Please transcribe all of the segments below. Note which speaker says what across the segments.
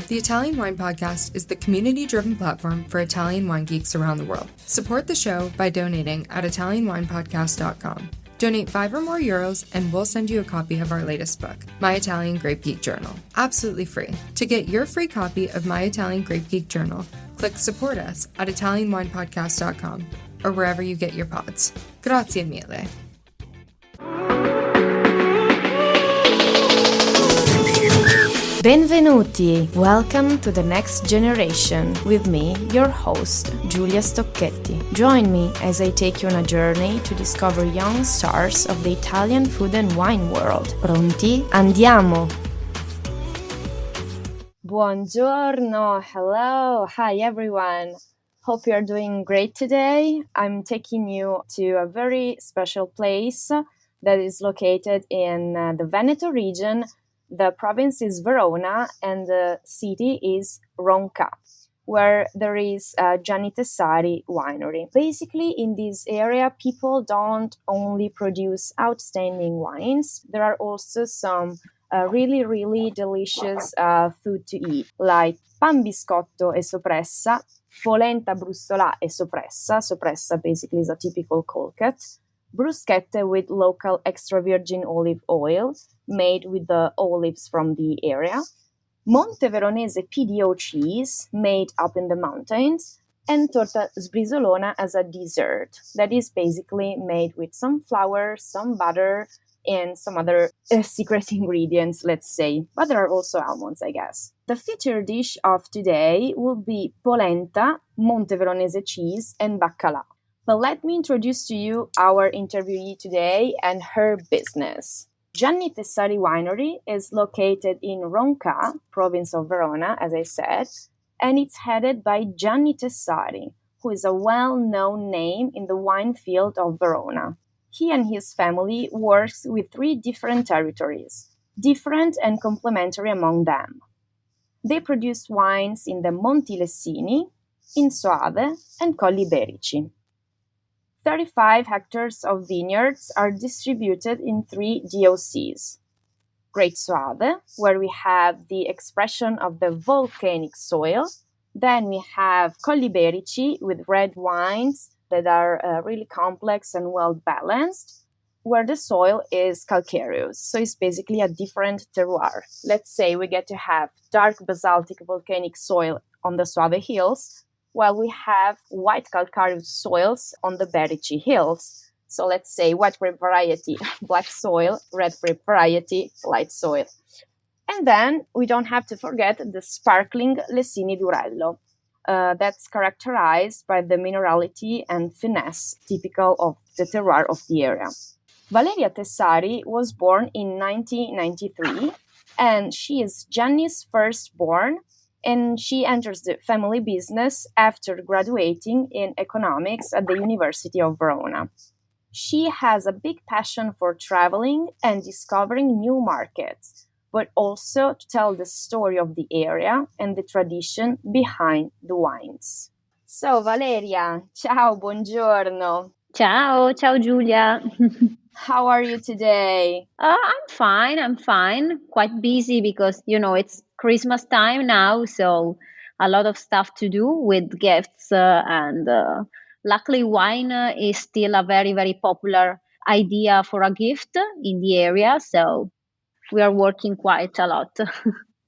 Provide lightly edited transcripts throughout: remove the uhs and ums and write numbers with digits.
Speaker 1: The Italian Wine Podcast is the community-driven platform for Italian wine geeks around the world. Support the show by donating at ItalianWinepodcast.com. Donate €5 or more and we'll send you a copy of our latest book, My Italian Grape Geek Journal, absolutely free. To get your free copy of My Italian Grape Geek Journal, click Support Us at ItalianWinepodcast.com or wherever you get your pods. Grazie mille.
Speaker 2: Benvenuti! Welcome to the next generation with me, your host, Giulia Stocchetti. Join me as I take you on a journey to discover young stars of the Italian food and wine world. Pronti? Andiamo! Buongiorno! Hello! Hi everyone! Hope you're doing great today. I'm taking you to a very special place that is located in the Veneto region. The province is Verona and the city is Roncà, where there is a Giannitessari winery. Basically, in this area, people don't only produce outstanding wines, there are also some really delicious food to eat, like pan biscotto e soppressa, polenta brustolà e soppressa. Soppressa basically is a typical cold cut. Bruschette with local extra virgin olive oil, made with the olives from the area, Monte Veronese PDO cheese, made up in the mountains, and torta sbrisolona as a dessert that is basically made with some flour, some butter, and some other secret ingredients, let's say. But there are also almonds, I guess. The featured dish of today will be polenta, Monte Veronese cheese, and baccalà. But let me introduce to you our interviewee today and her business. Giannitessari Winery is located in Roncà, province of Verona, as I said, and it's headed by Gianni Tessari, who is a well-known name in the wine field of Verona. He and his family works with 3 different territories, different and complementary among them. They produce wines in the Monti Lessini, in Soave and Colli Berici. 35 hectares of vineyards are distributed in 3 DOCs. Great Soave, where we have the expression of the volcanic soil. Then we have Colli Berici with red wines that are really complex and well balanced, where the soil is calcareous. So it's basically a different terroir. Let's say we get to have dark basaltic volcanic soil on the Soave Hills, while we have white calcareous soils on the Berici Hills. So let's say white grape variety, black soil, red grape variety, light soil. And then we don't have to forget the sparkling Lessini Durello. That's characterized by the minerality and fineness typical of the terroir of the area. Valeria Tessari was born in 1993, and she is Gianni's firstborn, and she enters the family business after graduating in economics at the University of Verona. She has a big passion for traveling and discovering new markets, but also to tell the story of the area and the tradition behind the wines. So, Valeria, ciao, buongiorno.
Speaker 3: Ciao Giulia.
Speaker 2: How are you today?
Speaker 3: I'm fine. Quite busy because, it's Christmas time now, so a lot of stuff to do with gifts and luckily wine is still a very popular idea for a gift in the area, so we are working quite a lot.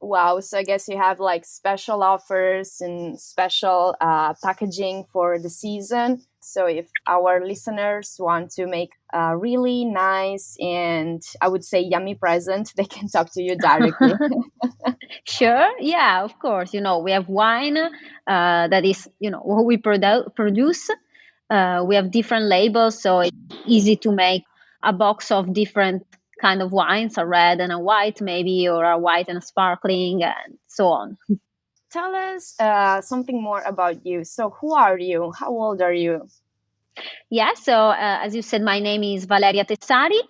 Speaker 2: Wow, so I guess you have like special offers and special packaging for the season. So if our listeners want to make a really nice and I would say yummy present, they can talk to you directly.
Speaker 3: Sure, yeah, of course. We have wine that is, what we produce. We have different labels, so it's easy to make a box of different kind of wines, a red and a white maybe, or a white and a sparkling, and so on.
Speaker 2: Tell us something more about you. So who are you? How old are you?
Speaker 3: Yeah, so as you said, my name is Valeria Tessari.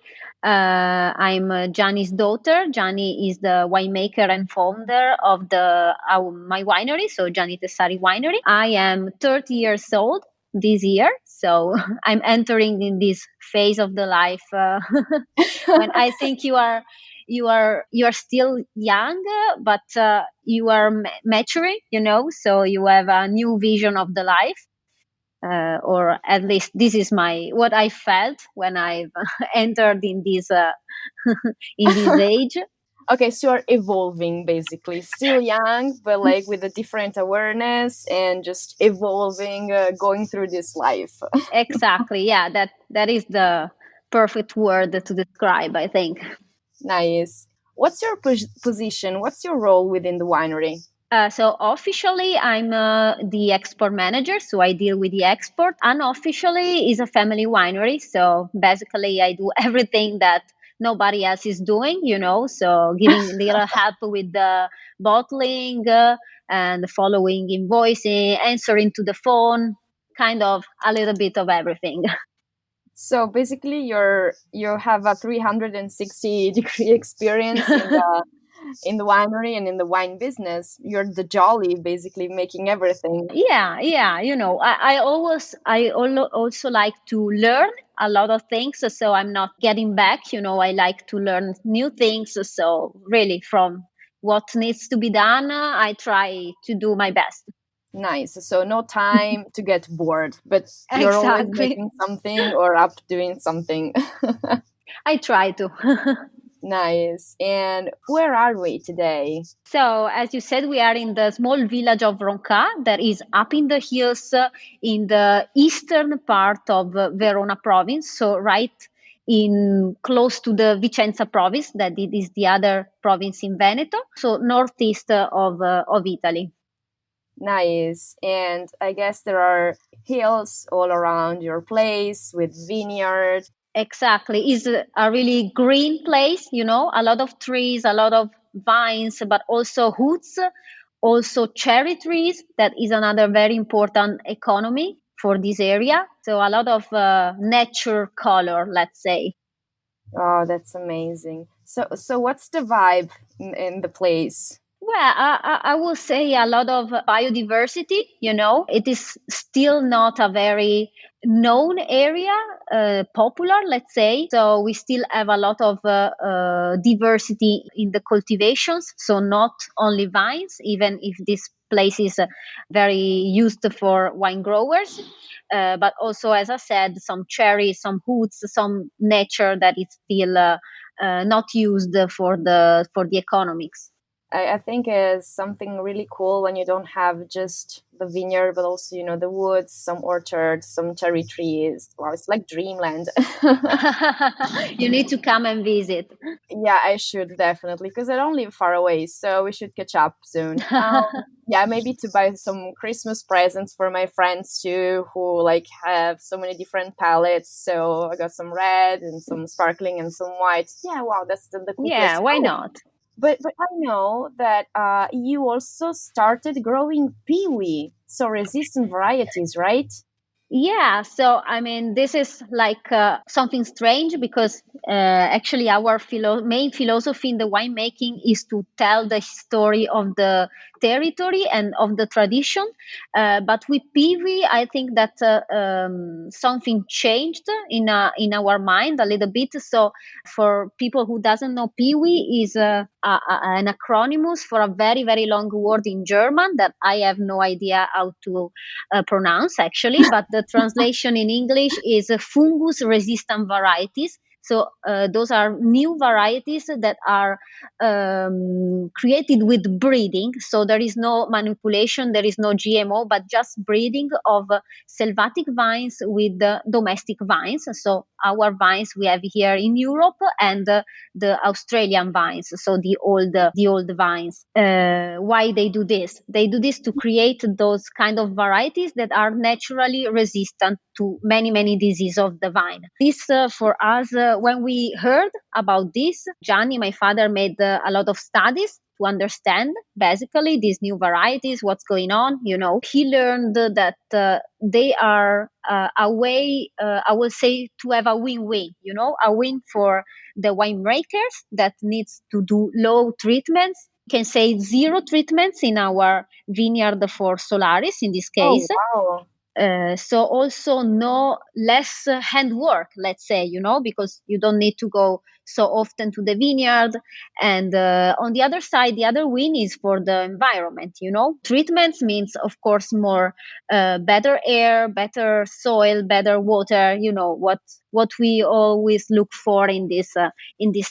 Speaker 3: I'm Gianni's daughter. Gianni is the winemaker and founder of my winery, so Giannitessari Winery. I am 30 years old this year, so I'm entering in this phase of the life when I think you are you are still young, but you are maturing, so you have a new vision of the life. Or at least this is what I felt when I've entered in this in this age.
Speaker 2: Okay, so you're evolving basically, still young, but like with a different awareness and just evolving, going through this life.
Speaker 3: Exactly. Yeah, that is the perfect word to describe, I think.
Speaker 2: Nice. What's your position? What's your role within the winery?
Speaker 3: So officially, I'm the export manager, so I deal with the export. Unofficially, is a family winery, so basically, I do everything that nobody else is doing. So giving little help with the bottling and following invoicing, answering to the phone, kind of a little bit of everything.
Speaker 2: So basically, you have a 360-degree experience in the winery and in the wine business. You're the jolly, basically making everything.
Speaker 3: Yeah. Also like to learn a lot of things, so I'm not getting back. I like to learn new things. So really, from what needs to be done, I try to do my best.
Speaker 2: Nice. So no time to get bored, but you're always
Speaker 3: Exactly.
Speaker 2: making something or up doing something.
Speaker 3: I try to.
Speaker 2: Nice. And where are we today?
Speaker 3: So, as you said, we are in the small village of Roncà that is up in the hills in the eastern part of Verona province. So, right in close to the Vicenza province, that it is the other province in Veneto. So, northeast of Italy.
Speaker 2: Nice. And I guess there are hills all around your place with vineyards.
Speaker 3: Exactly. It's a really green place, a lot of trees, a lot of vines, but also woods, also cherry trees. That is another very important economy for this area. So a lot of nature color, let's say.
Speaker 2: Oh, that's amazing. So what's the vibe in the place?
Speaker 3: Well, I will say a lot of biodiversity. It is still not a very known area, popular, let's say. So we still have a lot of diversity in the cultivations. So not only vines, even if this place is very used for wine growers, but also, as I said, some cherries, some woods, some nature that is still not used for the economics.
Speaker 2: I think is something really cool when you don't have just the vineyard, but also, the woods, some orchards, some cherry trees. Wow, it's like dreamland.
Speaker 3: You need to come and visit.
Speaker 2: Yeah, I should definitely, because I don't live far away, so we should catch up soon. Yeah, maybe to buy some Christmas presents for my friends too, who like have so many different palettes. So I got some red and some sparkling and some white. Yeah, wow, that's the cool place
Speaker 3: Yeah,
Speaker 2: to
Speaker 3: why
Speaker 2: go.
Speaker 3: not?
Speaker 2: But I know that you also started growing peewee, so resistant varieties, right?
Speaker 3: Yeah, so I mean, this is like something strange because actually our main philosophy in the winemaking is to tell the story of the territory and of the tradition. But with PV, I think that something changed in our mind a little bit. So for people who doesn't know, PV is an acronym for a very, very long word in German that I have no idea how to pronounce actually, but the translation in English is fungus resistant varieties. So those are new varieties that are created with breeding. So there is no manipulation, there is no GMO, but just breeding of selvatic vines with domestic vines. So our vines we have here in Europe and the Australian vines, so the old vines. Why they do this? They do this to create those kind of varieties that are naturally resistant to many diseases of the vine. This for us, when we heard about this, Gianni, my father, made a lot of studies to understand basically these new varieties, what's going on. He learned that they are a way, I will say, to have a win-win. A win for the winemakers that needs to do low treatments, can say zero treatments in our vineyard for Solaris in this
Speaker 2: Oh,
Speaker 3: case.
Speaker 2: wow.
Speaker 3: So also no less handwork, let's say, because you don't need to go so often to the vineyard. And on the other side, the other win is for the environment. Treatments means, of course, more better air, better soil, better water. What we always look for in this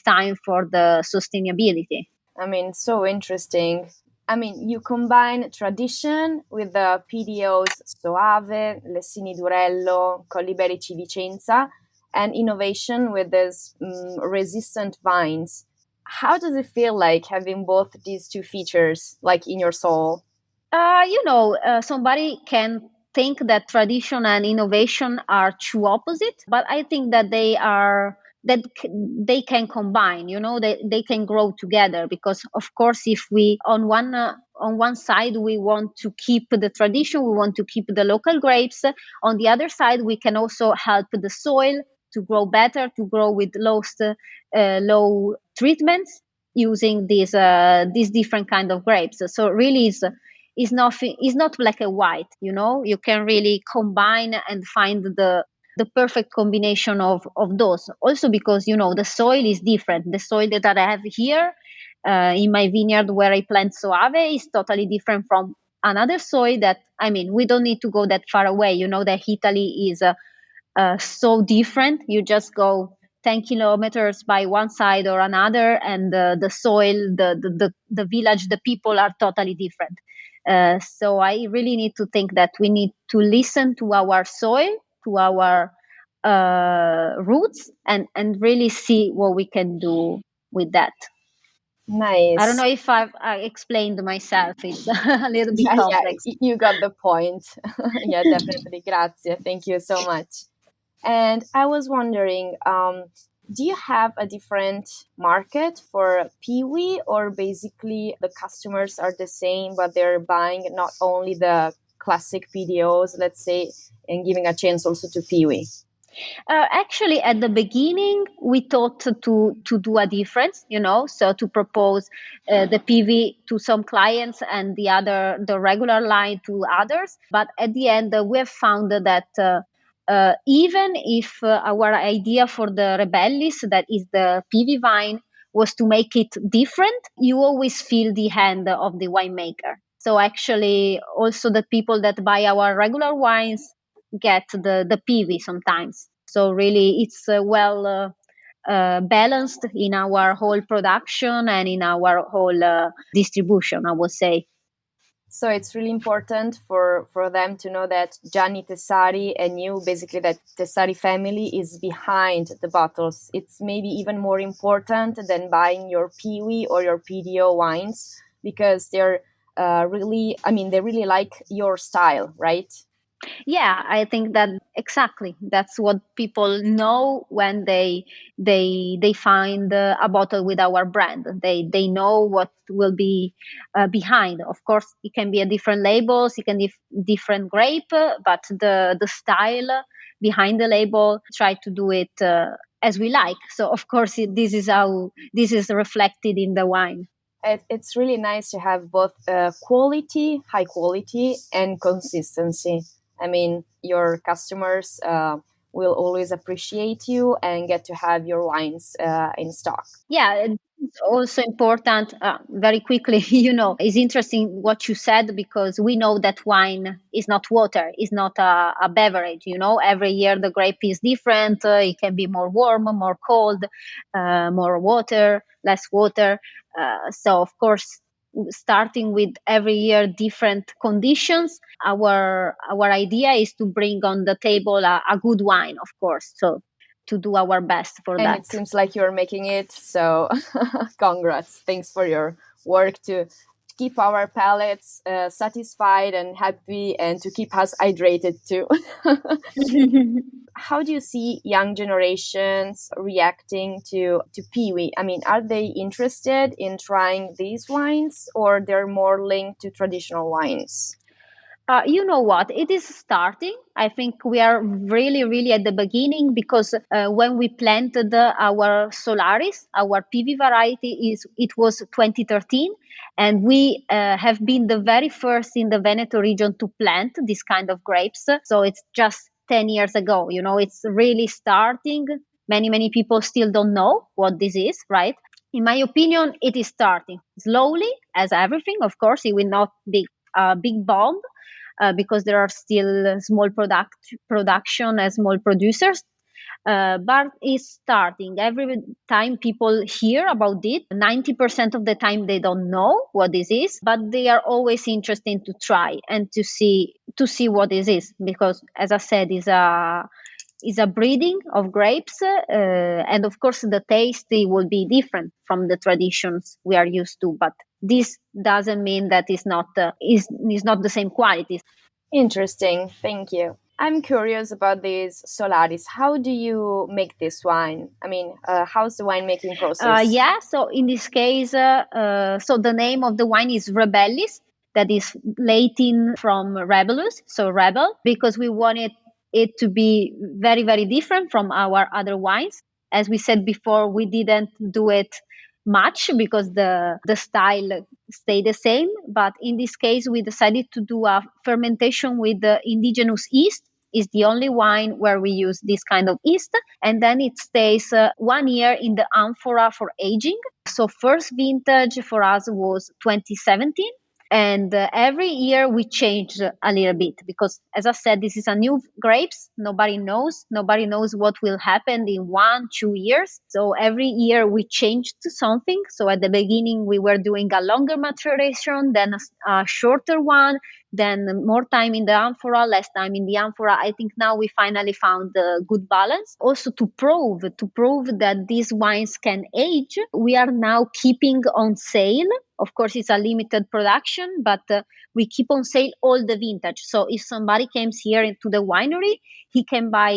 Speaker 3: time for the sustainability.
Speaker 2: I mean, so interesting. I mean, you combine tradition with the PDOs Soave, Lessini Durello, Colli Berici Vicenza, and innovation with these resistant vines. How does it feel like having both these two features, like in your soul?
Speaker 3: Somebody can think that tradition and innovation are two opposite, but I think that they can combine. They can grow together, because of course, if we on one side we want to keep the tradition, we want to keep the local grapes. On the other side, we can also help the soil to grow better, to grow with low treatments, using these different kind of grapes. So really, is not black and white. You can really combine and find the perfect combination of those, also because the soil is different. The soil that I have here in my vineyard where I plant Soave is totally different from another soil that, we don't need to go that far away. That Italy is so different. You just go 10 kilometers by one side or another, and the soil, the village, the people are totally different. So I really need to think that we need to listen to our soil, to our roots, and really see what we can do with that. I don't
Speaker 2: Nice.
Speaker 3: know if I explained myself. It's a little bit
Speaker 2: Yeah,
Speaker 3: complex.
Speaker 2: you got the point. Yeah, definitely. Grazie. Thank you so much. And I was wondering, do you have a different market for Peewee, or basically the customers are the same, but they're buying not only the classic PDOs, let's say, and giving a chance also to Peewee?
Speaker 3: Actually, at the beginning, we thought to do a difference, so to propose the PV to some clients and the regular line to others. But at the end, we have found that even if our idea for the Rebellis, that is the PV vine, was to make it different, you always feel the hand of the winemaker. So actually, also the people that buy our regular wines get the PV sometimes. So really, it's balanced in our whole production and in our whole distribution, I would say.
Speaker 2: So it's really important for them to know that Gianni Tessari and you, basically that Tessari family, is behind the bottles. It's maybe even more important than buying your Peewee or your PDO wines, because they're they really like your style, right?
Speaker 3: Yeah, I think that exactly that's what people know when they find a bottle with our brand. They know what will be behind. Of course, it can be a different labels, it can be different grape, but the style behind the label, try to do it as we like. So of course, this is how this is reflected in the wine.
Speaker 2: It's really nice to have both quality, high quality, and consistency. I mean, your customers will always appreciate you and get to have your wines in stock.
Speaker 3: Yeah, it's also important, very quickly, it's interesting what you said, because we know that wine is not water, is not a beverage. Every year the grape is different. It can be more warm, more cold, more water, less water. So of course, starting with every year different conditions, our idea is to bring on the table a good wine, of course. So to do our best for
Speaker 2: And
Speaker 3: that.
Speaker 2: it seems like you're making it. So congrats. Thanks for your work to keep our palates satisfied and happy, and to keep us hydrated too. How do you see young generations reacting to Peewee? I mean, are they interested in trying these wines, or they're more linked to traditional wines?
Speaker 3: You know what? It is starting. I think we are really, really at the beginning because when we planted our Solaris, our PV variety, it was 2013, and we have been the very first in the Veneto region to plant this kind of grapes. So it's just 10 years ago. It's really starting. Many people still don't know what this is, right? In my opinion, it is starting slowly, as everything. Of course, it will not be a big bomb because there are still small production and small producers. But it's starting. Every time people hear about it, 90% of the time they don't know what this is, but they are always interested to try and to see what this is, because, as I said, is a breeding of grapes, and of course the taste will be different from the traditions we are used to. But this doesn't mean that it's not is not the same quality.
Speaker 2: Interesting. Thank you. I'm curious about this Solaris. How do you make this wine? I mean, how's the winemaking process?
Speaker 3: Yeah, so in this case, so the name of the wine is Rebellis, that is Latin from rebellus, so rebel, because we wanted it to be very, very different from our other wines. As we said before, we didn't do it much because the style stayed the same. But in this case, we decided to do a fermentation with the indigenous yeast. Is the only wine where we use this kind of yeast, and then it stays 1 year in the amphora for aging. So first vintage for us was 2017, and every year we change a little bit because, as I said, this is a new grapes. Nobody knows what will happen in 1-2 years. So every year we changed to something. So at the beginning we were doing a longer maturation, then a shorter one, then more time in the amphora, less time in the amphora. I think now we finally found a good balance. Also to prove that these wines can age, we are now keeping on sale. Of course, it's a limited production, but we keep on sale all the vintage. So if somebody comes here into the winery, he can buy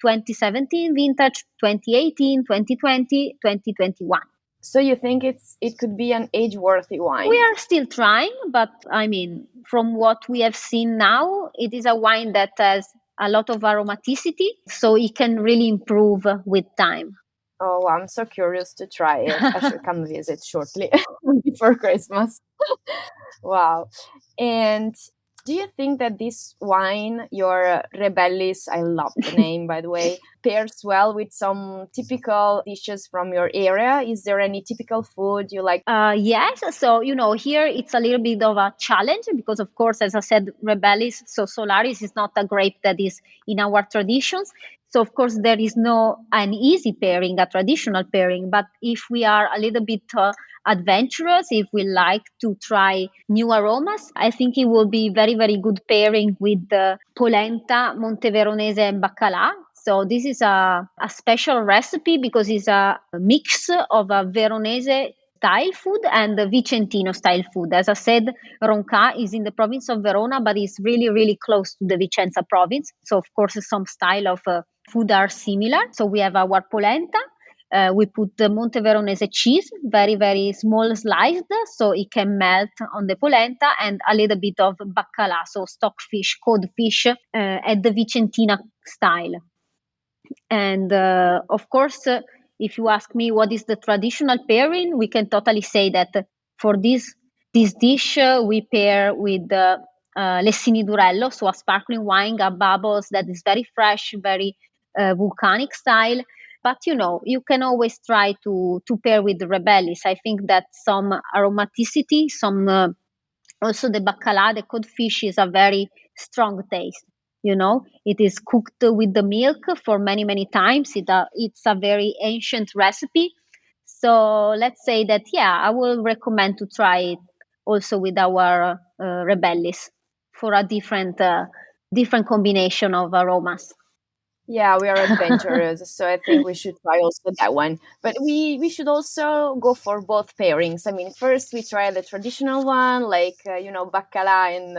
Speaker 3: 2017 vintage, 2018, 2020, 2021.
Speaker 2: So you think it could be an age-worthy wine?
Speaker 3: We are still trying, but I mean, from what we have seen now, it is a wine that has a lot of aromaticity, so it can really improve with time.
Speaker 2: Oh, I'm so curious to try it. I should come visit shortly before Christmas. Wow. And do you think that this wine, your Rebellis, I love the name, by the way, pairs well with some typical dishes from your area? Is there any typical food you like?
Speaker 3: Yes. So, here it's a little bit of a challenge because, of course, as I said, Rebellis, so Solaris is not a grape that is in our traditions. So, of course, there is no an easy pairing, a traditional pairing. But if we are a little bit adventurous, if we like to try new aromas, I think it will be very, very good pairing with the polenta, Monteveronese, and baccalà. So this is a special recipe because it's a mix of a Veronese style food and the Vicentino style food. As I said, Roncà is in the province of Verona, but it's really, really close to the Vicenza province. So, of course, some style of food are similar. So we have our polenta. We put the Monteveronese cheese, very, very small sliced, so it can melt on the polenta, and a little bit of baccalà, so stockfish, codfish, at the Vicentina style. And of course, if you ask me what is the traditional pairing, we can totally say that for this dish, we pair with Lessini Durello, so a sparkling wine, a bubbles that is very fresh, very volcanic style. But you can always try to pair with the Rebellis. I think that some aromaticity, some also the baccalà, the codfish, is a very strong taste. It is cooked with the milk for many, many times. It's a very ancient recipe. So let's say that, yeah, I will recommend to try it also with our Rebellis for a different combination of aromas.
Speaker 2: Yeah, we are adventurous, so I think we should try also that one. But we should also go for both pairings. I mean, first we try the traditional one, like baccalà and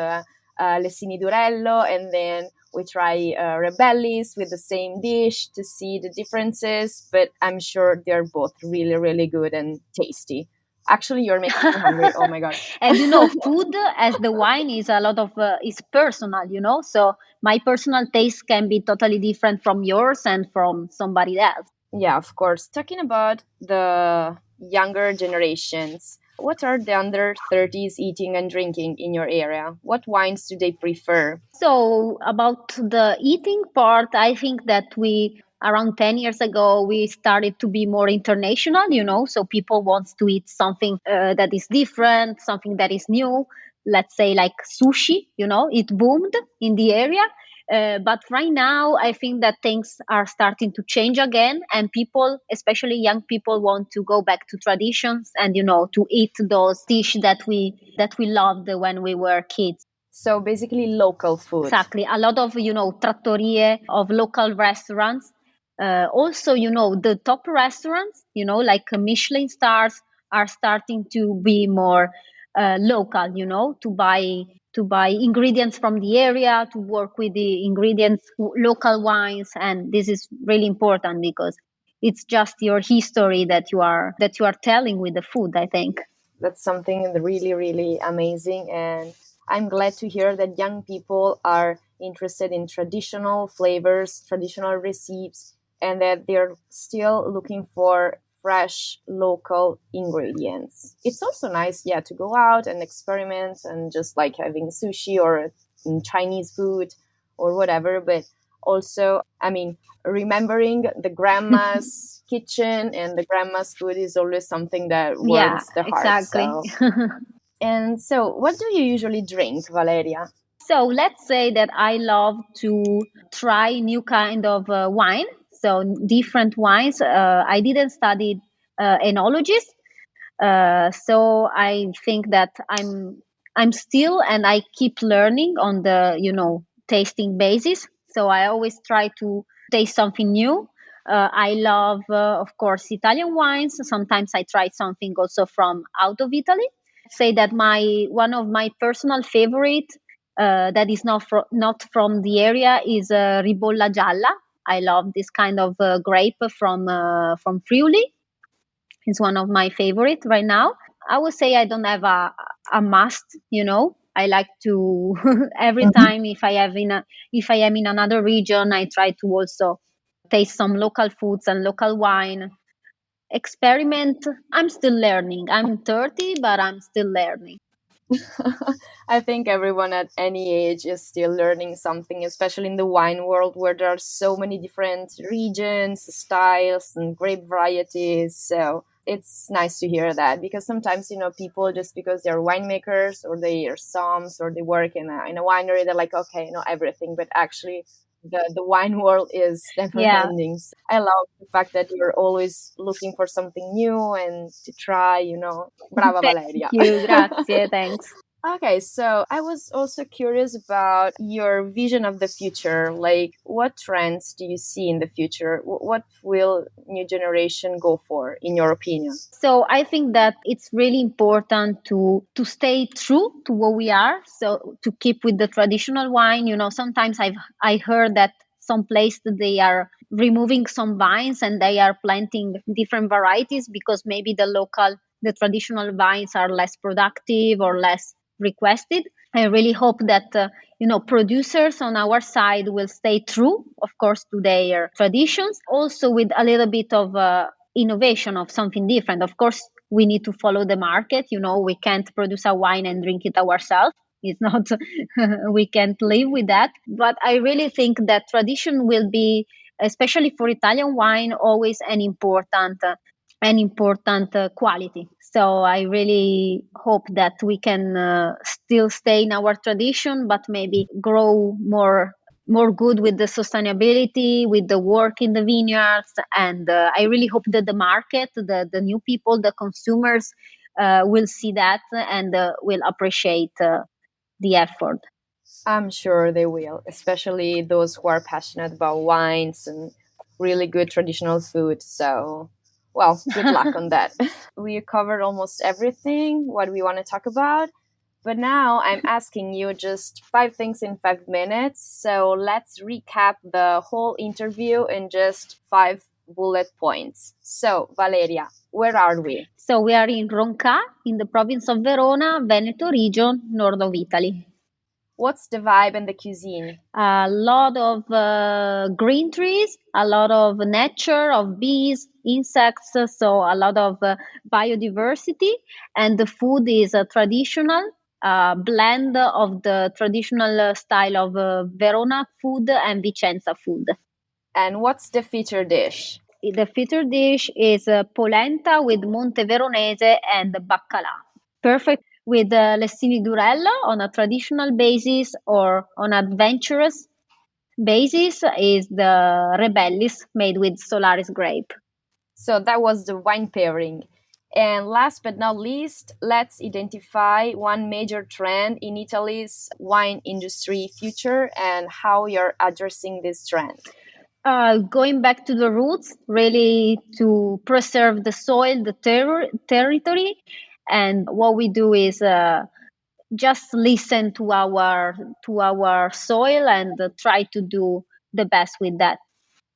Speaker 2: Lessini Durello, and then we try Rebellis with the same dish to see the differences. But I'm sure they're both really, really good and tasty. Actually, you're making me hungry. Oh my God.
Speaker 3: And food as the wine is a lot of is personal, so my personal taste can be totally different from yours and from somebody else.
Speaker 2: Yeah, of course. Talking about the younger generations, what are the under 30s eating and drinking in your area? What wines do they prefer?
Speaker 3: So about the eating part, I think that we around 10 years ago we started to be more international, so people want to eat something that is different, something that is new. Let's say like sushi, it boomed in the area. But right now, I think that things are starting to change again, and people, especially young people, want to go back to traditions and to eat those dishes that we loved when we were kids.
Speaker 2: So basically local food.
Speaker 3: Exactly. A lot of, trattorie, of local restaurants. Also, the top restaurants, like Michelin stars are starting to be more local, to buy ingredients from the area, to work with the ingredients, local wines. And this is really important because it's just your history that you are telling with the food, I think.
Speaker 2: That's something really, really amazing. And I'm glad to hear that young people are interested in traditional flavors, traditional recipes, and that they're still looking for fresh local ingredients. It's also nice, yeah, to go out and experiment and just like having sushi or Chinese food or whatever. But also, I mean, remembering the grandma's kitchen and the grandma's food is always something that
Speaker 3: Yeah,
Speaker 2: warms the heart.
Speaker 3: exactly.
Speaker 2: And so, what do you usually drink, Valeria?
Speaker 3: So let's say that I love to try new kind of wine, so different wines. I didn't study enologist, so I think that I'm still and I keep learning on the tasting basis. So I always try to taste something new. I love, of course, Italian wines. Sometimes I try something also from out of Italy. Say that my one of my personal favorite that is not from the area is Ribolla Gialla. I love this kind of grape from Friuli. It's one of my favorite right now. I would say I don't have a must, I like to every
Speaker 2: Mhm.
Speaker 3: time if I am in another region, I try to also taste some local foods and local wine. Experiment. I'm still learning. I'm 30, but I'm still learning.
Speaker 2: I think everyone at any age is still learning something, especially in the wine world where there are so many different regions, styles, and grape varieties. So it's nice to hear that because sometimes, people just because they're winemakers or they are somms or they work in a winery, they're like, okay, I know everything. But actually, the wine world is never
Speaker 3: Yeah.
Speaker 2: ending. So I love the fact that you're always looking for something new and to try. Brava
Speaker 3: Thank
Speaker 2: Valeria.
Speaker 3: you. Grazie. Thanks.
Speaker 2: Okay, so I was also curious about your vision of the future. Like, what trends do you see in the future? What will new generation go for, in your opinion?
Speaker 3: So I think that it's really important to stay true to what we are. So to keep with the traditional wine, sometimes I heard that some place that they are removing some vines and they are planting different varieties because maybe the traditional vines are less productive or less requested. I really hope that producers on our side will stay true, of course, to their traditions, also with a little bit of innovation of something different. Of course, we need to follow the market. We can't produce a wine and drink it ourselves. It's not, we can't live with that. But I really think that tradition will be, especially for Italian wine, always an important quality. So I really hope that we can still stay in our tradition, but maybe grow more good with the sustainability, with the work in the vineyards. And I really hope that the market, the new people, the consumers will see that and will appreciate the effort.
Speaker 2: I'm sure they will, especially those who are passionate about wines and really good traditional food. So, well, good luck on that. We covered almost everything what we want to talk about. But now I'm asking you just 5 things in 5 minutes. So let's recap the whole interview in just 5 bullet points. So, Valeria, where are we?
Speaker 3: So we are in Roncà, in the province of Verona, Veneto region, north of Italy.
Speaker 2: What's the vibe and the cuisine?
Speaker 3: A lot of green trees, a lot of nature, of bees, insects, so a lot of biodiversity. And the food is a traditional blend of the traditional style of Verona food and Vicenza food.
Speaker 2: And what's the feature dish?
Speaker 3: The feature dish is polenta with Monte Veronese and baccalà. Perfect with Lessini Durello on a traditional basis or on adventurous basis is the Rebellis made with Solaris grape.
Speaker 2: So that was the wine pairing. And last but not least, let's identify one major trend in Italy's wine industry future and how you're addressing this trend.
Speaker 3: Going back to the roots, really to preserve the soil, the territory. And what we do is just listen to our soil and try to do the best with that.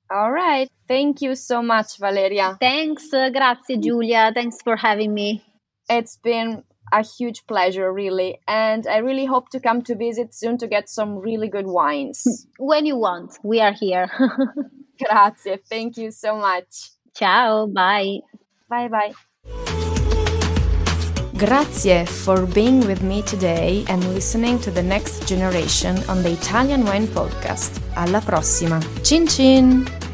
Speaker 2: All right. Thank you so much, Valeria.
Speaker 3: Thanks. Grazie, Giulia. Thanks for having me.
Speaker 2: It's been a huge pleasure, really. And I really hope to come to visit soon to get some really good wines.
Speaker 3: When you want, we are here.
Speaker 2: Grazie. Thank you so much.
Speaker 3: Ciao. Bye.
Speaker 2: Bye bye.
Speaker 1: Grazie for being with me today and listening to the next generation on the Italian Wine Podcast. Alla prossima. Cin cin!